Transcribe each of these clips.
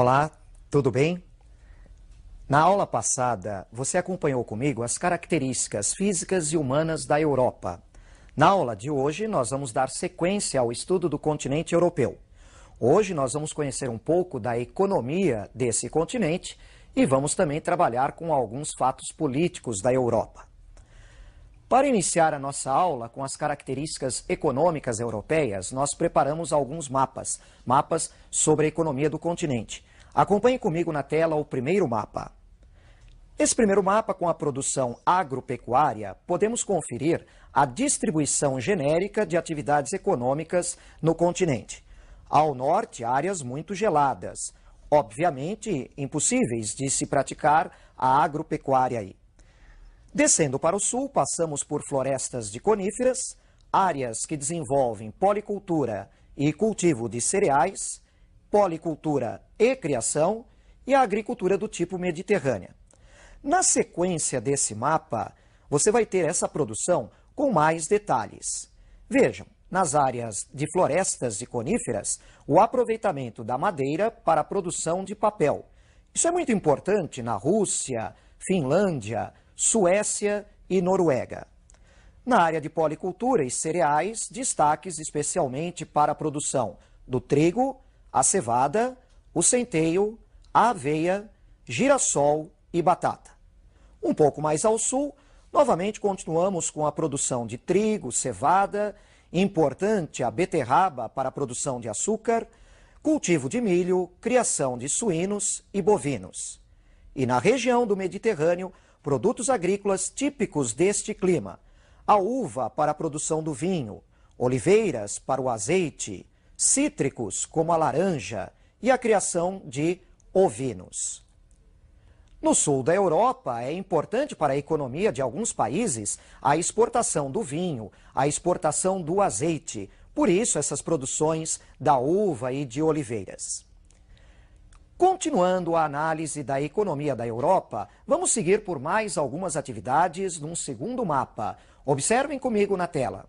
Olá, tudo bem? Na aula passada, você acompanhou comigo as características físicas e humanas da Europa. Na aula de hoje, nós vamos dar sequência ao estudo do continente europeu. Hoje nós vamos conhecer um pouco da economia desse continente e vamos também trabalhar com alguns fatos políticos da Europa. Para iniciar a nossa aula com as características econômicas europeias, nós preparamos alguns mapas sobre a economia do continente. Acompanhe comigo na tela o primeiro mapa. Esse primeiro mapa, com a produção agropecuária, podemos conferir a distribuição genérica de atividades econômicas no continente. Ao norte, áreas muito geladas, obviamente impossíveis de se praticar a agropecuária aí. Descendo para o sul, passamos por florestas de coníferas, áreas que desenvolvem policultura e cultivo de cereais, policultura e criação e a agricultura do tipo mediterrânea. Na sequência desse mapa, você vai ter essa produção com mais detalhes. Vejam, nas áreas de florestas de coníferas, o aproveitamento da madeira para a produção de papel. Isso é muito importante na Rússia, Finlândia, Suécia e Noruega. Na área de policultura e cereais, destaques especialmente para a produção do trigo, a cevada, o centeio, a aveia, girassol e batata. Um pouco mais ao sul, novamente continuamos com a produção de trigo, cevada, importante a beterraba para a produção de açúcar, cultivo de milho, criação de suínos e bovinos. E na região do Mediterrâneo, produtos agrícolas típicos deste clima, a uva para a produção do vinho, oliveiras para o azeite, cítricos como a laranja e a criação de ovinos. No sul da Europa, é importante para a economia de alguns países a exportação do vinho, a exportação do azeite, por isso essas produções da uva e de oliveiras. Continuando a análise da economia da Europa, vamos seguir por mais algumas atividades num segundo mapa. Observem comigo na tela.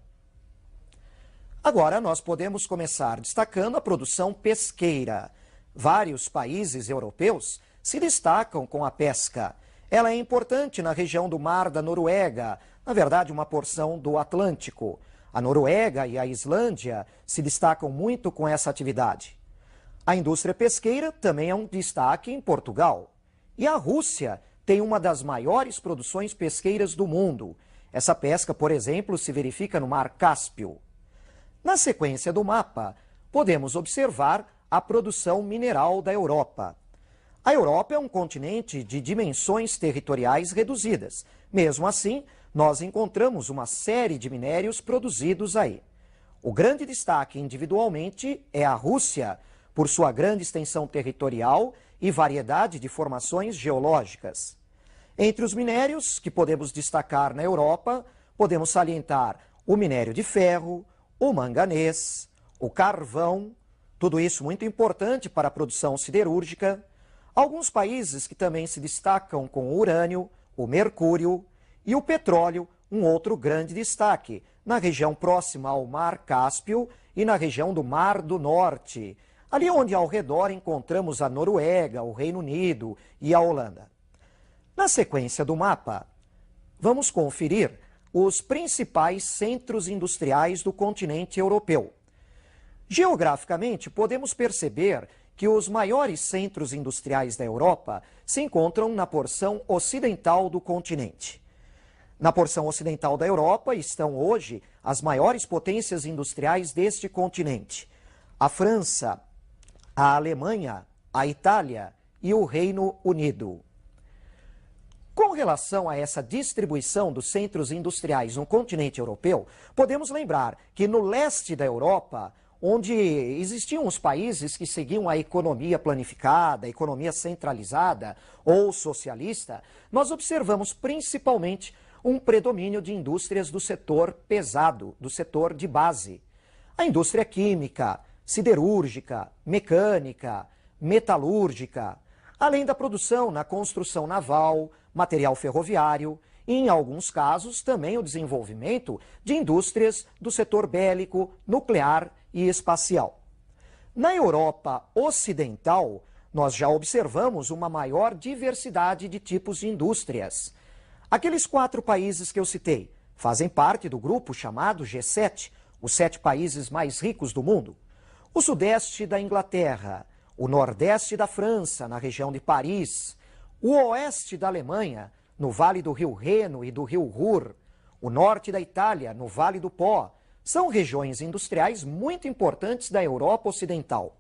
Agora nós podemos começar destacando a produção pesqueira. Vários países europeus se destacam com a pesca. Ela é importante na região do Mar da Noruega, na verdade uma porção do Atlântico. A Noruega e a Islândia se destacam muito com essa atividade. A indústria pesqueira também é um destaque em Portugal. E a Rússia tem uma das maiores produções pesqueiras do mundo. Essa pesca, por exemplo, se verifica no Mar Cáspio. Na sequência do mapa, podemos observar a produção mineral da Europa. A Europa é um continente de dimensões territoriais reduzidas. Mesmo assim, nós encontramos uma série de minérios produzidos aí. O grande destaque individualmente é a Rússia, por sua grande extensão territorial e variedade de formações geológicas. Entre os minérios que podemos destacar na Europa, podemos salientar o minério de ferro, o manganês, o carvão, tudo isso muito importante para a produção siderúrgica. Alguns países que também se destacam com o urânio, o mercúrio e o petróleo, um outro grande destaque, na região próxima ao Mar Cáspio e na região do Mar do Norte, ali onde ao redor encontramos a Noruega, o Reino Unido e a Holanda. Na sequência do mapa, vamos conferir os principais centros industriais do continente europeu. Geograficamente, podemos perceber que os maiores centros industriais da Europa se encontram na porção ocidental do continente. Na porção ocidental da Europa estão hoje as maiores potências industriais deste continente: a França, a Alemanha, a Itália e o Reino Unido. Com relação a essa distribuição dos centros industriais no continente europeu, podemos lembrar que no leste da Europa, onde existiam os países que seguiam a economia planificada, a economia centralizada ou socialista, nós observamos principalmente um predomínio de indústrias do setor pesado, do setor de base. A indústria química, siderúrgica, mecânica, metalúrgica, além da produção na construção naval, material ferroviário e, em alguns casos, também o desenvolvimento de indústrias do setor bélico, nuclear e espacial. Na Europa Ocidental, nós já observamos uma maior diversidade de tipos de indústrias. Aqueles 4 países que eu citei fazem parte do grupo chamado G7, os 7 países mais ricos do mundo. O sudeste da Inglaterra, o nordeste da França, na região de Paris, o oeste da Alemanha, no vale do rio Reno e do rio Ruhr, o norte da Itália, no Vale do Pó, são regiões industriais muito importantes da Europa Ocidental.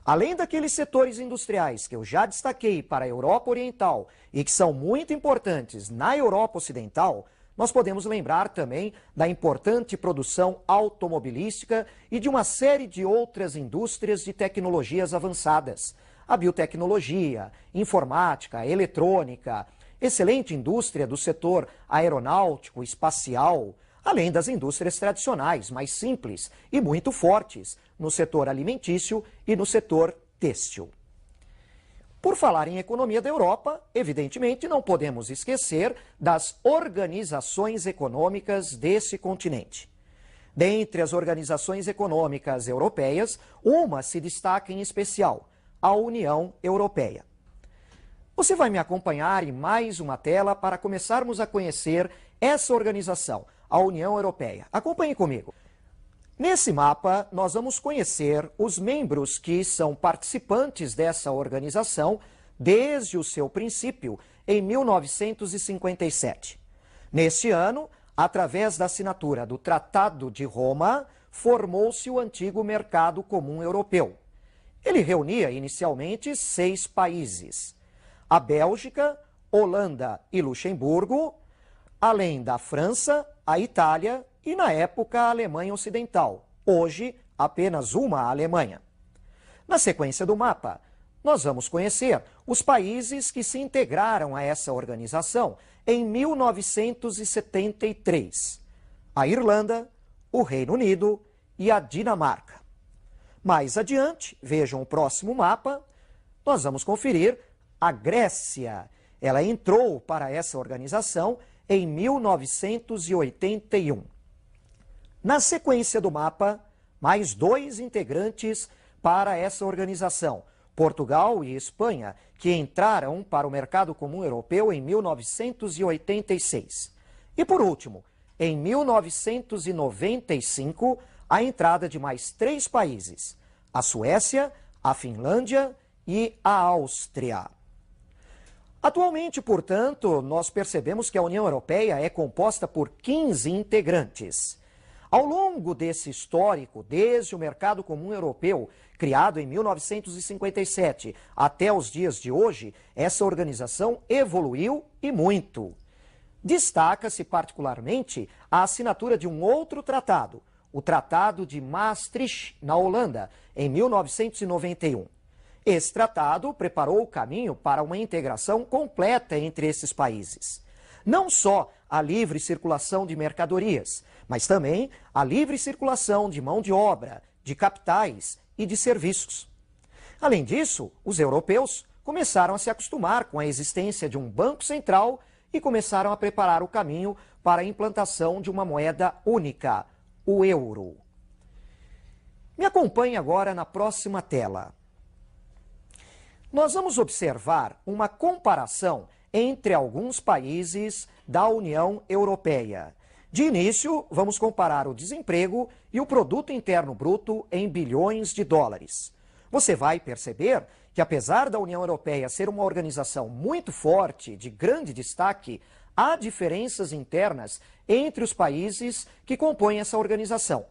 Além daqueles setores industriais que eu já destaquei para a Europa Oriental e que são muito importantes na Europa Ocidental, nós podemos lembrar também da importante produção automobilística e de uma série de outras indústrias de tecnologias avançadas. A biotecnologia, informática, eletrônica, excelente indústria do setor aeronáutico, espacial, além das indústrias tradicionais, mais simples e muito fortes, no setor alimentício e no setor têxtil. Por falar em economia da Europa, evidentemente não podemos esquecer das organizações econômicas desse continente. Dentre as organizações econômicas europeias, uma se destaca em especial, a União Europeia. Você vai me acompanhar em mais uma tela para começarmos a conhecer essa organização, a União Europeia. Acompanhe comigo. Nesse mapa, nós vamos conhecer os membros que são participantes dessa organização desde o seu princípio, em 1957. Neste ano, através da assinatura do Tratado de Roma, formou-se o antigo Mercado Comum Europeu. Ele reunia inicialmente 6 países: a Bélgica, Holanda e Luxemburgo, além da França, a Itália e, na época, a Alemanha Ocidental. Hoje, apenas uma Alemanha. Na sequência do mapa, nós vamos conhecer os países que se integraram a essa organização em 1973. A Irlanda, o Reino Unido e a Dinamarca. Mais adiante, vejam o próximo mapa, nós vamos conferir a Grécia. Ela entrou para essa organização em 1981. Na sequência do mapa, mais 2 integrantes para essa organização, Portugal e Espanha, que entraram para o Mercado Comum Europeu em 1986. E por último, em 1995, a entrada de mais 3 países, a Suécia, a Finlândia e a Áustria. Atualmente, portanto, nós percebemos que a União Europeia é composta por 15 integrantes. Ao longo desse histórico, desde o Mercado Comum Europeu, criado em 1957, até os dias de hoje, essa organização evoluiu e muito. Destaca-se particularmente a assinatura de um outro tratado, o Tratado de Maastricht, na Holanda, em 1991. Esse tratado preparou o caminho para uma integração completa entre esses países. Não só a livre circulação de mercadorias, mas também a livre circulação de mão de obra, de capitais e de serviços. Além disso, os europeus começaram a se acostumar com a existência de um banco central e começaram a preparar o caminho para a implantação de uma moeda única, o euro. Me acompanhe agora na próxima tela. Nós vamos observar uma comparação entre alguns países da União Europeia. De início, vamos comparar o desemprego e o produto interno bruto em bilhões de dólares. Você vai perceber que, apesar da União Europeia ser uma organização muito forte, de grande destaque, há diferenças internas entre os países que compõem essa organização.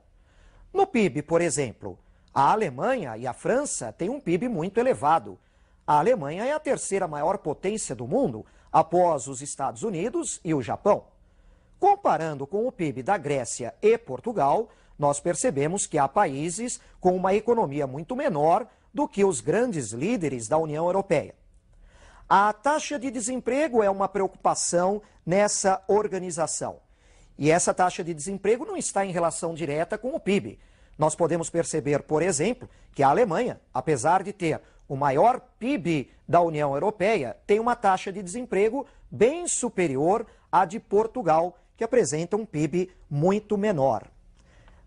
No PIB, por exemplo, a Alemanha e a França têm um PIB muito elevado. A Alemanha é a terceira maior potência do mundo, após os Estados Unidos e o Japão. Comparando com o PIB da Grécia e Portugal, nós percebemos que há países com uma economia muito menor do que os grandes líderes da União Europeia. A taxa de desemprego é uma preocupação nessa organização. E essa taxa de desemprego não está em relação direta com o PIB. Nós podemos perceber, por exemplo, que a Alemanha, apesar de ter o maior PIB da União Europeia, tem uma taxa de desemprego bem superior à de Portugal, que apresenta um PIB muito menor.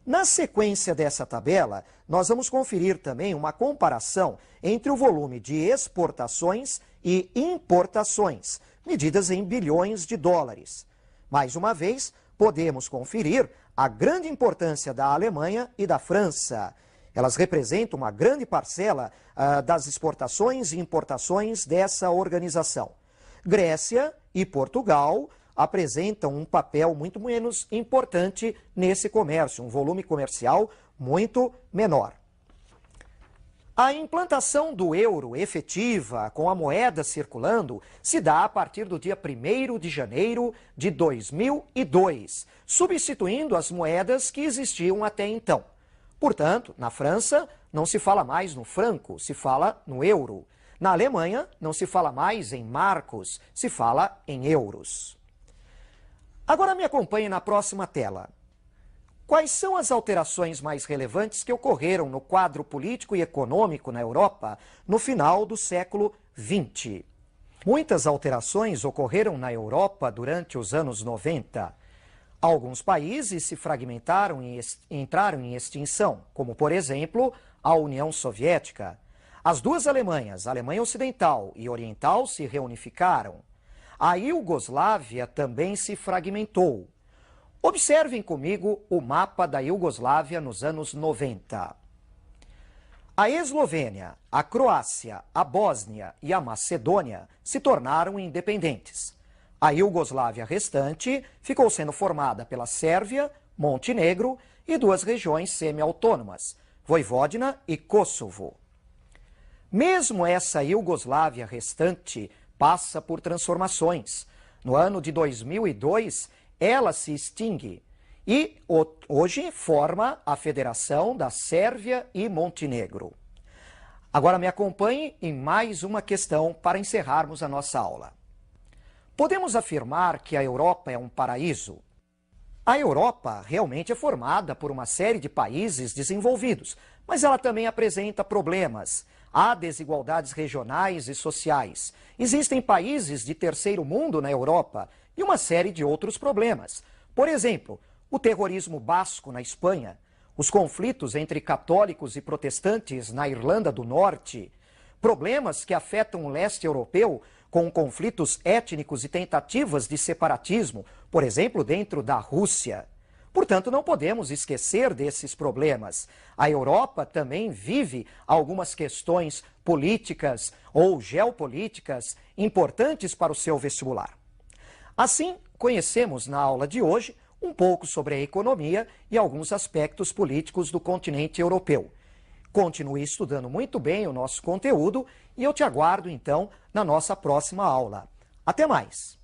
Na sequência dessa tabela, nós vamos conferir também uma comparação entre o volume de exportações e importações, medidas em bilhões de dólares. Mais uma vez, podemos conferir a grande importância da Alemanha e da França. Elas representam uma grande parcela das exportações e importações dessa organização. Grécia e Portugal apresentam um papel muito menos importante nesse comércio, um volume comercial muito menor. A implantação do euro efetiva, com a moeda circulando, se dá a partir do dia 1º de janeiro de 2002, substituindo as moedas que existiam até então. Portanto, na França, não se fala mais no franco, se fala no euro. Na Alemanha, não se fala mais em marcos, se fala em euros. Agora me acompanhe na próxima tela. Quais são as alterações mais relevantes que ocorreram no quadro político e econômico na Europa no final do século XX? Muitas alterações ocorreram na Europa durante os anos 90. Alguns países se fragmentaram e entraram em extinção, como, por exemplo, a União Soviética. As duas Alemanhas, a Alemanha Ocidental e Oriental, se reunificaram. A Iugoslávia também se fragmentou. Observem comigo o mapa da Iugoslávia nos anos 90. A Eslovênia, a Croácia, a Bósnia e a Macedônia se tornaram independentes. A Iugoslávia restante ficou sendo formada pela Sérvia, Montenegro e duas regiões semi-autônomas, Voivodina e Kosovo. Mesmo essa Iugoslávia restante passa por transformações. No ano de 2002, ela se extingue e hoje forma a Federação da Sérvia e Montenegro. Agora me acompanhe em mais uma questão para encerrarmos a nossa aula. Podemos afirmar que a Europa é um paraíso? A Europa realmente é formada por uma série de países desenvolvidos, mas ela também apresenta problemas. Há desigualdades regionais e sociais. Existem países de terceiro mundo na Europa e uma série de outros problemas. Por exemplo, o terrorismo basco na Espanha, os conflitos entre católicos e protestantes na Irlanda do Norte, problemas que afetam o leste europeu com conflitos étnicos e tentativas de separatismo, por exemplo, dentro da Rússia. Portanto, não podemos esquecer desses problemas. A Europa também vive algumas questões políticas ou geopolíticas importantes para o seu vestibular. Assim, conhecemos na aula de hoje um pouco sobre a economia e alguns aspectos políticos do continente europeu. Continue estudando muito bem o nosso conteúdo e eu te aguardo, então, na nossa próxima aula. Até mais!